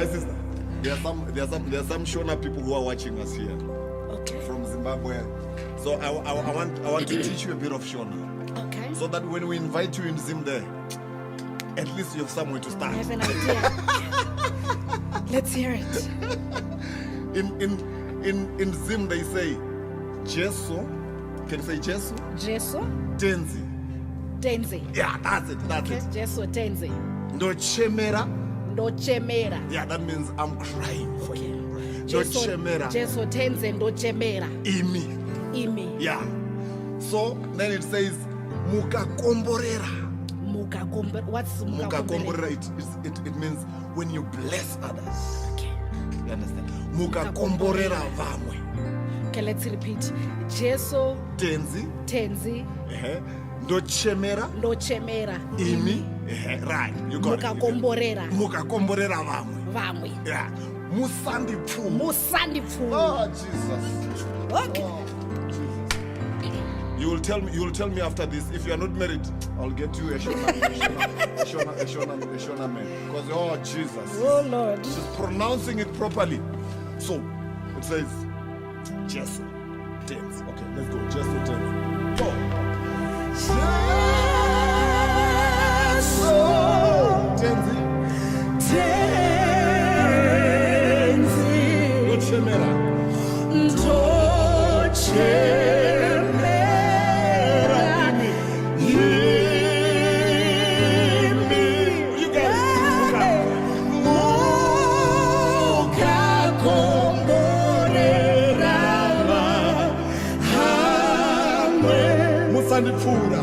My sister, there are some Shona people who are watching us here. Okay. From Zimbabwe. So I want to teach you a bit of Shona. Okay. So that when we invite you in Zim there, at least you have somewhere to start. I have an idea. Let's hear it. In Zim they say Jesu. Can you say Jesu? Jesu. Tenzi. Tenzi. Yeah, that's it. That's it. Jesu Tenzi. No chemera. No chemera. Yeah, that means I'm crying for you. No Jesu chemera. Jesu Tenzi no chemera. Imi. Imi. Yeah. So then it says mukakomborera. What's Mukakomborera? It means when you bless others. Okay. You understand? Mukakomborera vamwe. Okay, let's repeat. Jesu Tenzi. Tenzi. No chemera. No chemera. Imi. Right. You got Mukakomborera. it. Mukakomborera vamwe. Vamwe. Yeah. Musandipfuure. Musandipfuure. Oh Jesus. Okay. Oh, Jesus. You will tell me after this. If you are not married, I'll get you a Shona man. Because oh Jesus. Oh Lord. She's pronouncing it properly. So it says Jesu tense. Okay, let's go. Jesu tense. Go. Jesu tense. No chemera. Musandipfuure